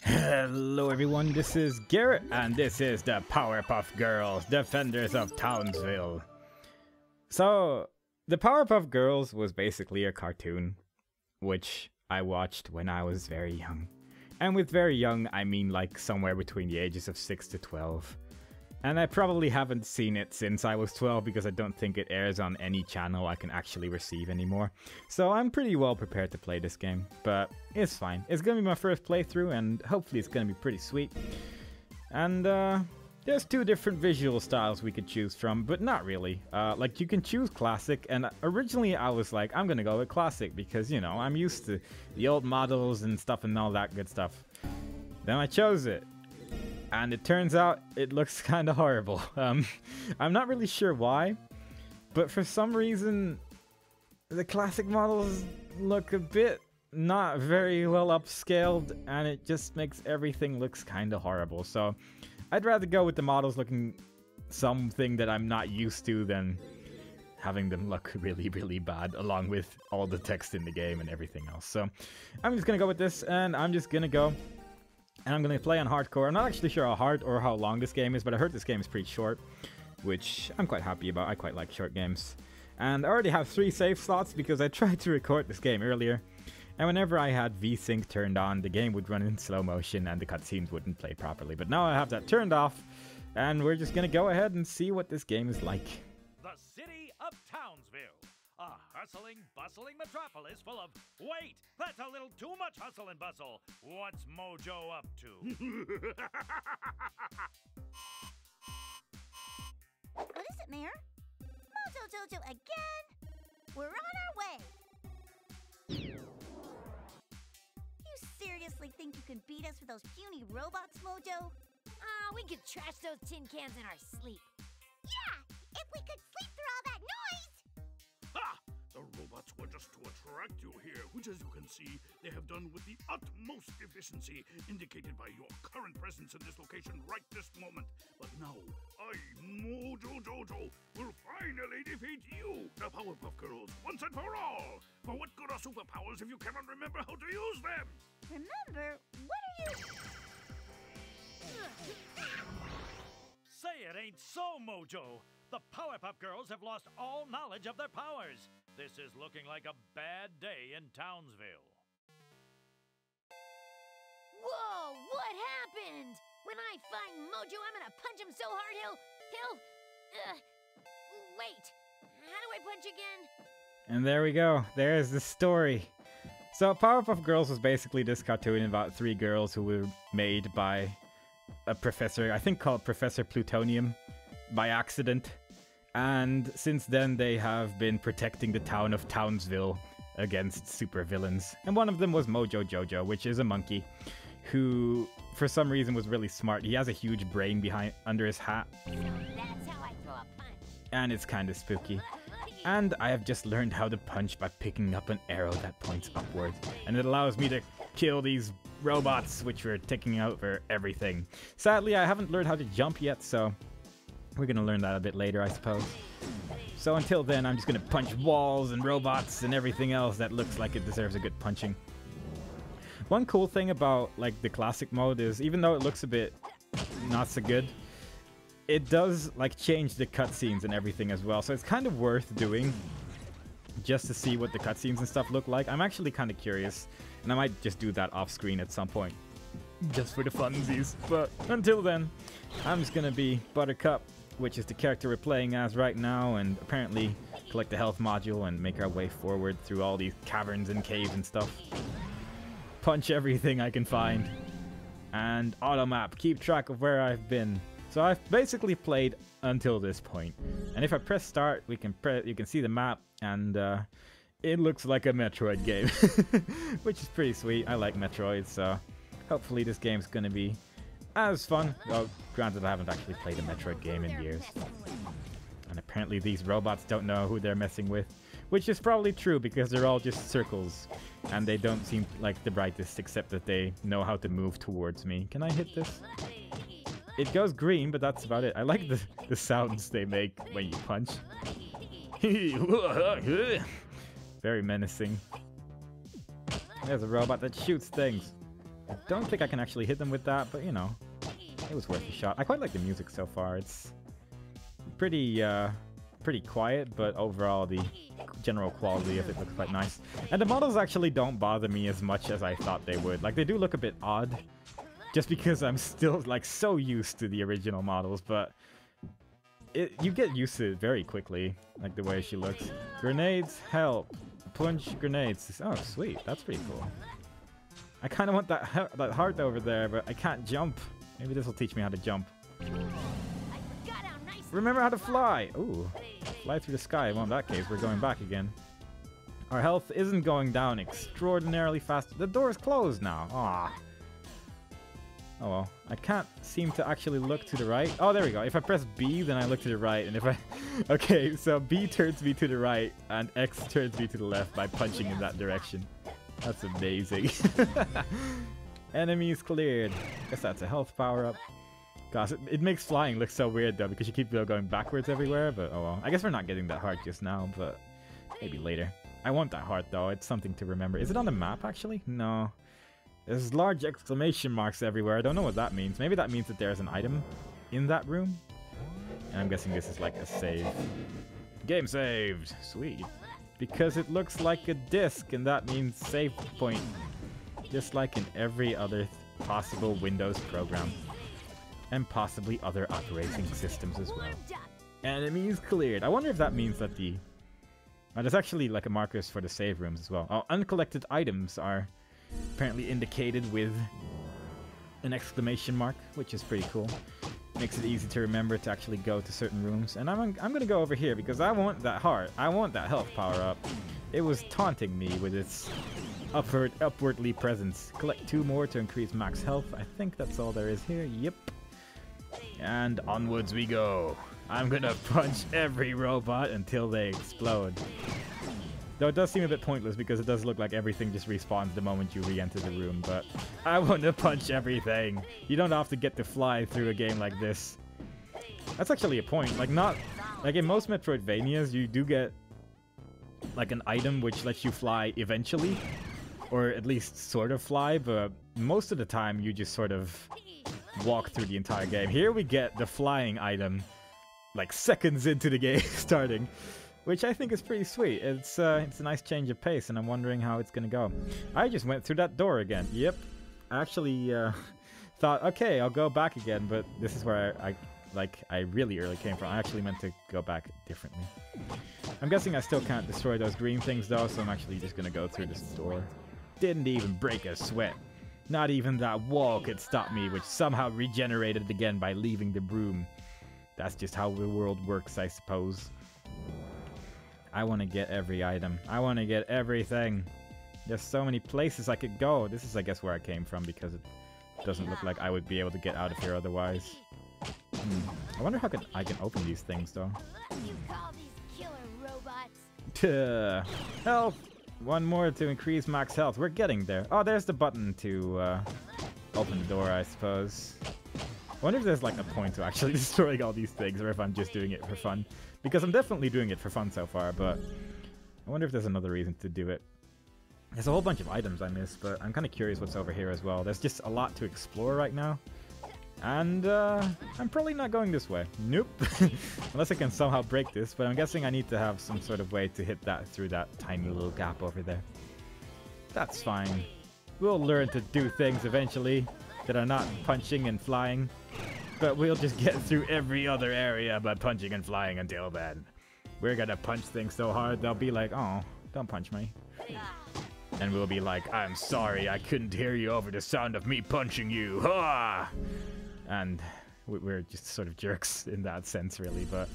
Hello everyone, this is Garrett, and this is the Powerpuff Girls, Defenders of Townsville. So, the Powerpuff Girls was basically a cartoon, which I watched when I was very young. And with very young, I mean like somewhere between the ages of 6 to 12. And I probably haven't seen it since I was 12 because I don't think it airs on any channel I can actually receive anymore. So I'm pretty well prepared to play this game, but it's fine. It's gonna be my first playthrough and hopefully it's gonna be pretty sweet. And there's two different visual styles we could choose from, but not really. Like you can choose classic, and originally I was like, I'm gonna go with classic because, you know, I'm used to the old models and stuff and all that good stuff. Then I chose it. And it turns out it looks kind of horrible. I'm not really sure why, but for some reason, the classic models look a bit not very well upscaled, and it just makes everything looks kind of horrible. So I'd rather go with the models looking something that I'm not used to than having them look really, really bad, along with all the text in the game and everything else. So I'm just gonna go with this, and I'm just gonna go. And I'm going to play on hardcore. I'm not actually sure how hard or how long this game is, but I heard this game is pretty short, which I'm quite happy about. I quite like short games. And I already have 3 save slots because I tried to record this game earlier. And whenever I had VSync turned on, the game would run in slow motion and the cutscenes wouldn't play properly. But now I have that turned off, and we're just going to go ahead and see what this game is like. The city of Townsville. A hustling, bustling metropolis full of... Wait! That's a little too much hustle and bustle. What's Mojo up to? What is it, Mayor? Mojo Jojo again? We're on our way. You seriously think you can beat us with those puny robots, Mojo? We could trash those tin cans in our sleep. Yeah! If we could sleep through all that noise! Ha! The robots were just to attract you here, which, as you can see, they have done with the utmost efficiency, indicated by your current presence in this location right this moment. But now, I, Mojo Jojo, will finally defeat you, the Powerpuff Girls, once and for all! For what good are superpowers if you cannot remember how to use them? Remember? What are you... Say it ain't so, Mojo! The Powerpuff Girls have lost all knowledge of their powers. This is looking like a bad day in Townsville. Whoa, what happened? When I find Mojo, I'm gonna punch him so hard he'll... Wait, how do I punch again? And there we go. There's the story. So Powerpuff Girls was basically this cartoon about 3 girls who were made by a professor, I think called Professor Plutonium, by accident. And since then they have been protecting the town of Townsville against supervillains. And one of them was Mojo Jojo, which is a monkey who for some reason was really smart. He has a huge brain under his hat. So that's how I throw a punch. And it's kind of spooky. And I have just learned how to punch by picking up an arrow that points upward. And it allows me to kill these robots which were taking over everything. Sadly, I haven't learned how to jump yet, so we're gonna learn that a bit later, I suppose. So until then, I'm just gonna punch walls and robots and everything else that looks like it deserves a good punching. One cool thing about like the classic mode is, even though it looks a bit not so good, it does like change the cutscenes and everything as well. So it's kind of worth doing just to see what the cutscenes and stuff look like. I'm actually kind of curious, and I might just do that off screen at some point, just for the funsies. But until then, I'm just gonna be Buttercup, which is the character we're playing as right now, and apparently collect the health module and make our way forward through all these caverns and caves and stuff. Punch everything I can find. And automap, keep track of where I've been. So I've basically played until this point. And if I press start, you can see the map, and it looks like a Metroid game, which is pretty sweet. I like Metroid, so hopefully this game's gonna be as fun. Well, granted, I haven't actually played a Metroid game in years. And apparently these robots don't know who they're messing with, which is probably true because they're all just circles. And they don't seem like the brightest, except that they know how to move towards me. Can I hit this? It goes green, but that's about it. I like the sounds they make when you punch. Very menacing. There's a robot that shoots things. I don't think I can actually hit them with that, but you know, it was worth a shot. I quite like the music so far. It's pretty quiet, but overall the general quality of it looks quite nice. And the models actually don't bother me as much as I thought they would. Like, they do look a bit odd, just because I'm still like so used to the original models, but you get used to it very quickly, like the way she looks. Grenades, help. Punch grenades. Oh, sweet. That's pretty cool. I kind of want that heart over there, but I can't jump. Maybe this will teach me how to jump. Remember how to fly! Ooh, fly through the sky. Well, in that case, we're going back again. Our health isn't going down extraordinarily fast. The door is closed now. Ah. Oh well. I can't seem to actually look to the right. Oh, there we go. If I press B, then I look to the right. And if I... Okay, so B turns me to the right, and X turns me to the left by punching in that direction. That's amazing. Enemies cleared. Guess that's a health power-up. Gosh, it makes flying look so weird though, because you keep going backwards everywhere, but oh well. I guess we're not getting that heart just now, but maybe later. I want that heart though, it's something to remember. Is it on the map actually? No. There's large exclamation marks everywhere, I don't know what that means. Maybe that means that there's an item in that room? And I'm guessing this is like a save. Game saved! Sweet. Because it looks like a disc, and that means save point. Just like in every other possible Windows program. And possibly other operating systems as well. Enemies cleared. I wonder if that means that the... there's actually like a markers for the save rooms as well. Oh, uncollected items are apparently indicated with an exclamation mark, which is pretty cool. Makes it easy to remember to actually go to certain rooms. And I'm gonna go over here because I want that heart. I want that health power up. It was taunting me with its upwardly presence. Collect 2 more to increase max health. I think that's all there is here. Yep. And onwards we go. I'm gonna punch every robot until they explode. Though it does seem a bit pointless because it does look like everything just respawns the moment you re-enter the room, but I want to punch everything. You don't have to get to fly through a game like this. That's actually a point. Like, not... Like, in most Metroidvanias, you do get, like, an item which lets you fly eventually. Or at least sort of fly, but most of the time you just sort of walk through the entire game. Here we get the flying item, like, seconds into the game starting. Which I think is pretty sweet. It's a nice change of pace, and I'm wondering how it's gonna go. I just went through that door again. Yep. I actually thought, okay, I'll go back again, but this is where I really early came from. I actually meant to go back differently. I'm guessing I still can't destroy those green things though, so I'm actually just gonna go through this door. Didn't even break a sweat. Not even that wall could stop me, which somehow regenerated again by leaving the room. That's just how the world works, I suppose. I want to get every item. I want to get everything. There's so many places I could go. This is, I guess, where I came from because it doesn't look like I would be able to get out of here otherwise. I wonder how I can open these things, though. You call these killer robots? Health! 1 more to increase max health. We're getting there. Oh, there's the button to open the door, I suppose. I wonder if there's like a point to actually destroying all these things, or if I'm just doing it for fun. Because I'm definitely doing it for fun so far, but I wonder if there's another reason to do it. There's a whole bunch of items I missed, but I'm kind of curious what's over here as well. There's just a lot to explore right now. And I'm probably not going this way. Nope. Unless I can somehow break this, but I'm guessing I need to have some sort of way to hit that through that tiny little gap over there. That's fine. We'll learn to do things eventually that are not punching and flying. But we'll just get through every other area by punching and flying until then. We're gonna punch things so hard, they'll be like, oh, don't punch me. And we'll be like, I'm sorry, I couldn't hear you over the sound of me punching you. Ha! And we're just sort of jerks in that sense, really, but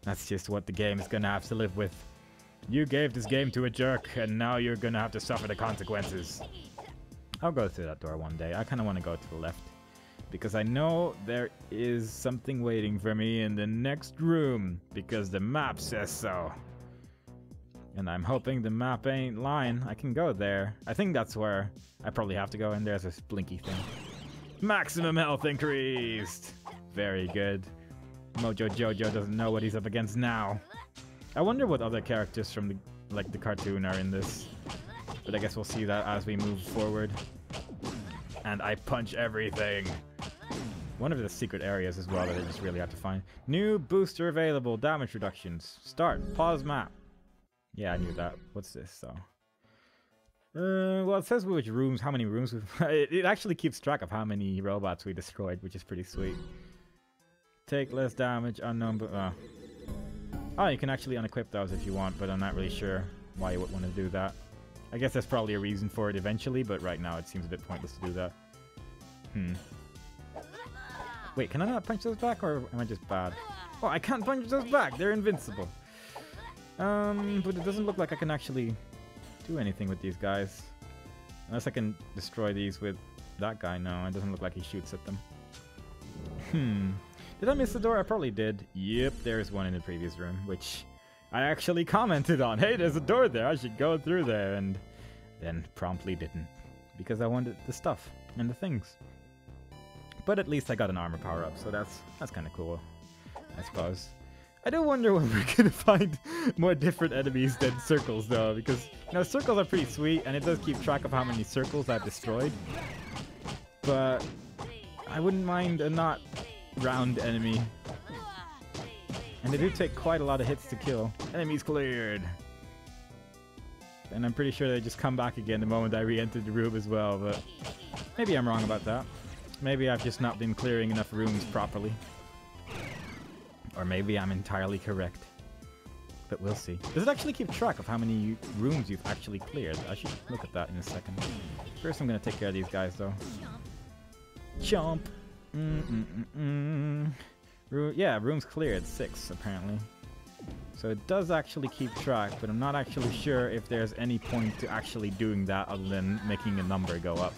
that's just what the game is gonna have to live with. You gave this game to a jerk, and now you're gonna have to suffer the consequences. I'll go through that door one day. I kind of want to go to the left. Because I know there is something waiting for me in the next room. Because the map says so. And I'm hoping the map ain't lying. I can go there. I think that's where I probably have to go. And there's this blinky thing. Maximum health increased! Very good. Mojo Jojo doesn't know what he's up against now. I wonder what other characters from the cartoon are in this. But I guess we'll see that as we move forward. and I punch everything. One of the secret areas as well that I just really have to find. New booster available. Damage reductions. Start. Pause map. Yeah, I knew that. What's this though? Well, it says which rooms, how many rooms we've... it actually keeps track of how many robots we destroyed, which is pretty sweet. Take less damage, unknown, but... Oh, you can actually unequip those if you want, but I'm not really sure why you would want to do that. I guess there's probably a reason for it eventually, but right now it seems a bit pointless to do that. Wait, can I not punch those back, or am I just bad? Oh, I can't punch those back! They're invincible! But it doesn't look like I can actually do anything with these guys. Unless I can destroy these with that guy. No, it doesn't look like he shoots at them. Did I miss the door? I probably did. Yep, there's one in the previous room, which I actually commented on. Hey, there's a door there, I should go through there, and then promptly didn't. Because I wanted the stuff and the things. But at least I got an armor power up, so that's kind of cool, I suppose. I do wonder when we're gonna find more different enemies than circles, though, because, you know, circles are pretty sweet, and it does keep track of how many circles I've destroyed. But I wouldn't mind a not round enemy. And they do take quite a lot of hits to kill. Enemies cleared! And I'm pretty sure they just come back again the moment I re-entered the room as well, but maybe I'm wrong about that. Maybe I've just not been clearing enough rooms properly. Or maybe I'm entirely correct. But we'll see. Does it actually keep track of how many rooms you've actually cleared? I should look at that in a second. First I'm gonna take care of these guys though. Chomp! Yeah, rooms cleared. 6 apparently. So it does actually keep track, but I'm not actually sure if there's any point to actually doing that other than making a number go up.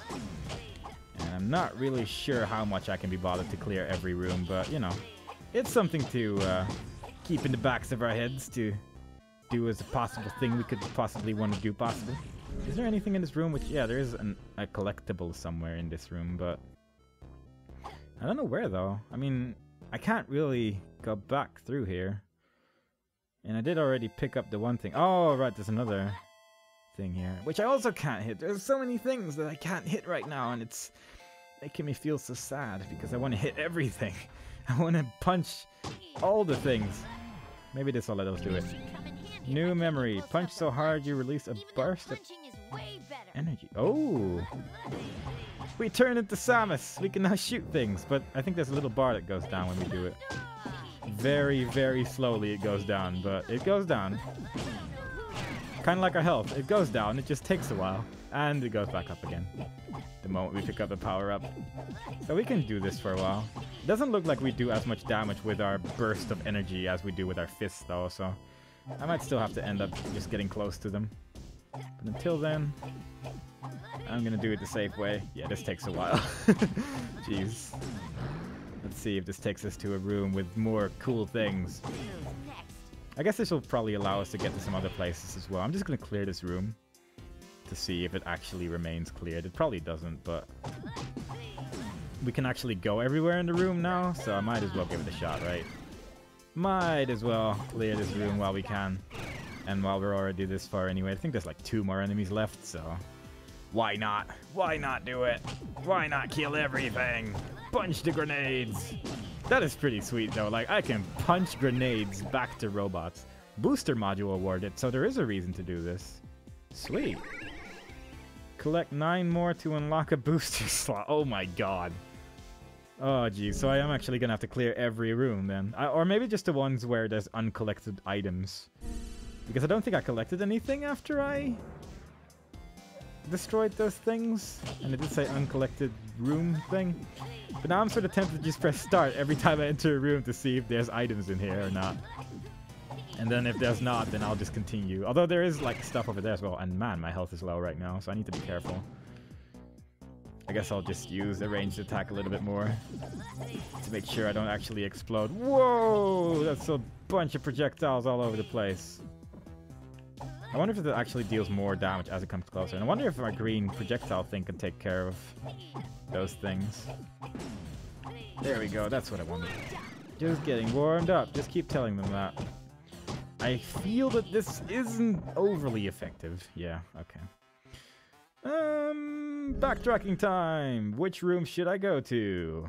And I'm not really sure how much I can be bothered to clear every room, but you know, it's something to keep in the backs of our heads to do as a possible thing we could possibly want to do possibly. Is there anything in this room which... Yeah, there is a collectible somewhere in this room, but... I don't know where though. I mean, I can't really go back through here. And I did already pick up the one thing. Oh, right, there's another thing here, which I also can't hit. There's so many things that I can't hit right now, and it's making me feel so sad because I want to hit everything. I want to punch all the things. Maybe this will let us do it. New memory. Punch so hard you release a burst of energy. Oh! We turn into Samus. We can now shoot things, but I think there's a little bar that goes down when we do it. Very, very slowly it goes down, but it goes down. Kind of like our health. It goes down, it just takes a while, and it goes back up again the moment we pick up the power up. So we can do this for a while. It doesn't look like we do as much damage with our burst of energy as we do with our fists though, so I might still have to end up just getting close to them. But until then, I'm gonna do it the safe way. Yeah, this takes a while. Jeez. Let's see if this takes us to a room with more cool things. I guess this will probably allow us to get to some other places as well. I'm just gonna clear this room to see if it actually remains cleared. It probably doesn't, but we can actually go everywhere in the room now, so I might as well give it a shot, right? Might as well clear this room while we can. And while we're already this far anyway, I think there's like 2 more enemies left, so why not? Why not do it? Why not kill everything? Punch the grenades! That is pretty sweet though, like I can punch grenades back to robots. Booster module awarded, so there is a reason to do this. Sweet. Collect 9 more to unlock a booster slot. Oh my god. Oh geez, so I am actually gonna have to clear every room then. Or maybe just the ones where there's uncollected items. Because I don't think I collected anything after I destroyed those things. And it did say uncollected room thing. But now I'm sort of tempted to just press start every time I enter a room to see if there's items in here or not. And then if there's not, then I'll just continue. Although there is like stuff over there as well. And man, my health is low right now, so I need to be careful. I guess I'll just use a ranged attack a little bit more to make sure I don't actually explode. Whoa! That's a bunch of projectiles all over the place. I wonder if it actually deals more damage as it comes closer. And I wonder if my green projectile thing can take care of those things. There we go, that's what I wanted. Just getting warmed up. Just keep telling them that. I feel that this isn't overly effective. Yeah, okay. Backtracking time! Which room should I go to?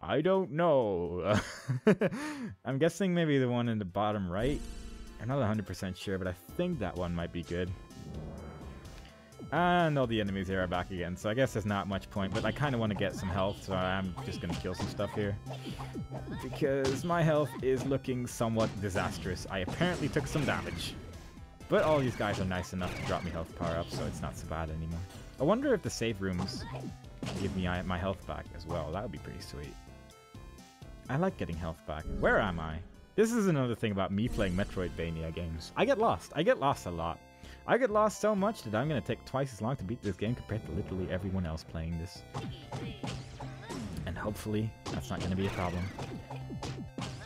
I don't know. I'm guessing maybe the one in the bottom right. I'm not 100% sure, but I think that one might be good. And all the enemies here are back again, so I guess there's not much point, but I kind of want to get some health, so I'm just going to kill some stuff here. Because my health is looking somewhat disastrous. I apparently took some damage. But all these guys are nice enough to drop me health power-ups, so it's not so bad anymore. I wonder if the save rooms give me my health back as well. That would be pretty sweet. I like getting health back. Where am I? This is another thing about me playing Metroidvania games. I get lost. I get lost a lot. I get lost so much that I'm going to take twice as long to beat this game compared to literally everyone else playing this. And hopefully that's not going to be a problem.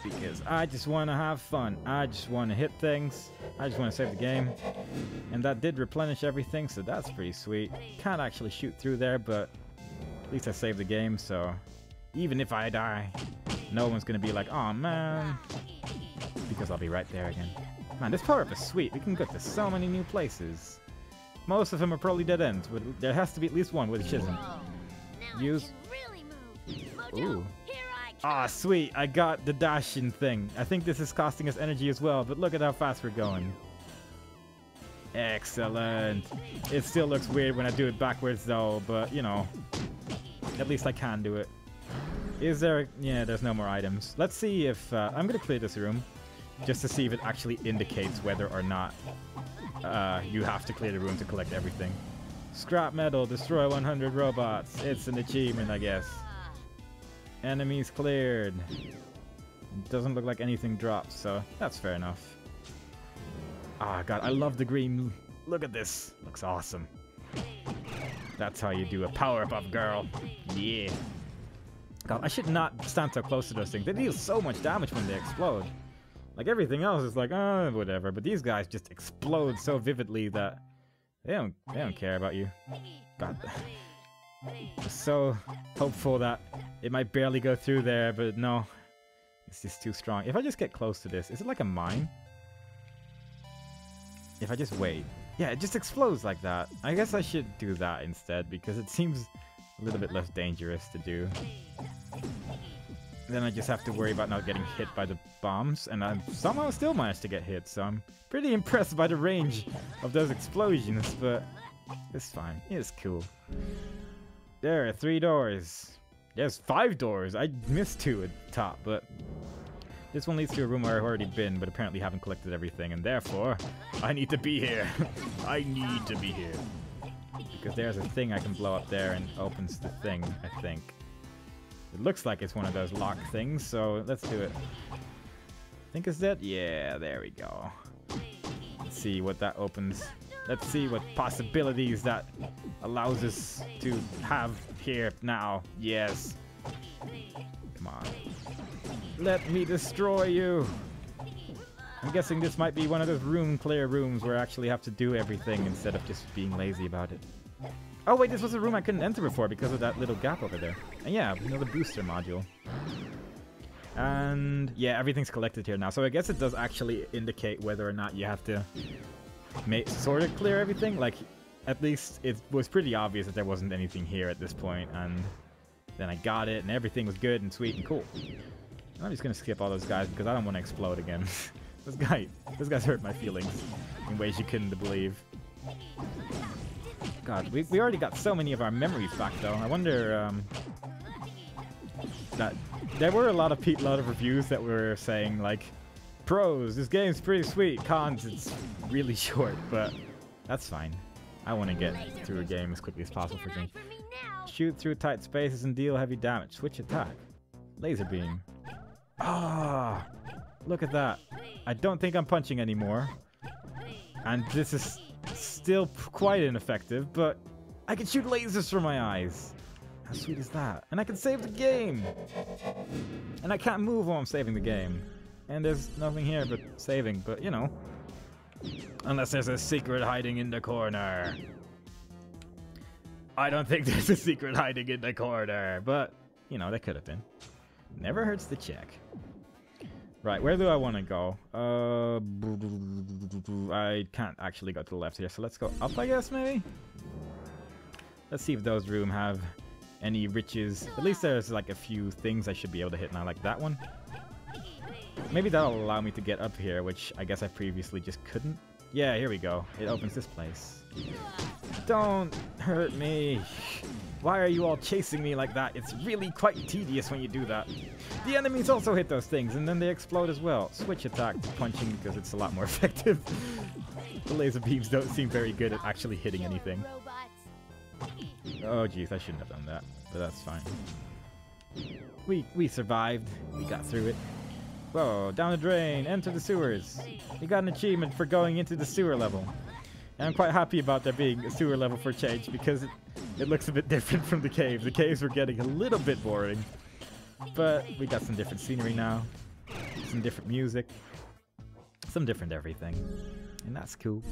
Because I just want to have fun. I just want to hit things. I just want to save the game. And that did replenish everything, so that's pretty sweet. Can't actually shoot through there, but at least I saved the game, so even if I die, no one's going to be like, "Aw, man," because I'll be right there again. Man, this power-up is sweet. We can go to so many new places. Most of them are probably dead ends, but there has to be at least one which isn't. Use. Ooh. Ah, sweet. I got the dashing thing. I think this is costing us energy as well, but look at how fast we're going. Excellent. It still looks weird when I do it backwards though, but you know, at least I can do it. Is there... yeah, there's no more items. Let's see if... I'm going to clear this room just to see if it actually indicates whether or not you have to clear the room to collect everything. Scrap metal, destroy 100 robots. It's an achievement, I guess. Enemies cleared. It doesn't look like anything drops, so that's fair enough. Ah, God, I love the green. Look at this. Looks awesome. That's how you do a Powerpuff Girl. Yeah. God, I should not stand so close to those things. They deal so much damage when they explode. Like, everything else is like, oh, whatever. But these guys just explode so vividly that they don't care about you. God. I'm so hopeful that it might barely go through there, but no. It's just too strong. If I just get close to this, is it like a mine? If I just wait. Yeah, it just explodes like that. I guess I should do that instead, because it seems a little bit less dangerous to do. Then I just have to worry about not getting hit by the bombs, and I somehow still managed to get hit, so I'm pretty impressed by the range of those explosions, but it's fine. It's cool. There are 3 doors. There's 5 doors. I missed 2 at the top, but this one leads to a room where I've already been, but apparently haven't collected everything, and therefore, I need to be here. I need to be here. Because there's a thing I can blow up there and opens the thing, I think. It looks like it's one of those lock things, so let's do it. Think it's that? Yeah, there we go. Let's see what that opens. Let's see what possibilities that allows us to have here now. Yes. Come on. Let me destroy you. I'm guessing this might be one of those room clear rooms where I actually have to do everything instead of just being lazy about it. Oh wait, this was a room I couldn't enter before because of that little gap over there. And yeah, another booster module. And yeah, everything's collected here now. So I guess it does actually indicate whether or not you have to sort of clear everything. Like, at least it was pretty obvious that there wasn't anything here at this point, and then I got it and everything was good and sweet and cool. I'm just gonna skip all those guys because I don't want to explode again. This guy's hurt my feelings in ways you couldn't believe. God, we already got so many of our memories back though. I wonder that there were a lot of reviews that were saying like, pros, this game's pretty sweet. Cons, it's really short, but that's fine. I want to get through a game as quickly as possible for me. Shoot through tight spaces and deal heavy damage. Switch attack. Laser beam. Ah, look at that. I don't think I'm punching anymore. And this is still quite ineffective, but I can shoot lasers from my eyes. How sweet is that? And I can save the game. And I can't move while I'm saving the game. And there's nothing here but saving, but you know. Unless there's a secret hiding in the corner. I don't think there's a secret hiding in the corner, but, you know, there could have been. Never hurts to check. Right, where do I want to go? I can't actually go to the left here, so let's go up, I guess, maybe? Let's see if those rooms have any riches. At least there's like a few things I should be able to hit now, like that one. Maybe that'll allow me to get up here, which I guess I previously just couldn't. Yeah, here we go. It opens this place. Don't hurt me. Why are you all chasing me like that? It's really quite tedious when you do that. The enemies also hit those things, and then they explode as well. Switch attack to punching because it's a lot more effective. The laser beams don't seem very good at actually hitting anything. Oh jeez, I shouldn't have done that, but that's fine. We survived. We got through it. Whoa, down the drain, enter the sewers. You got an achievement for going into the sewer level. And I'm quite happy about there being a sewer level for a change because it looks a bit different from the cave. The caves were getting a little bit boring. But we got some different scenery now. Some different music. Some different everything. And that's cool.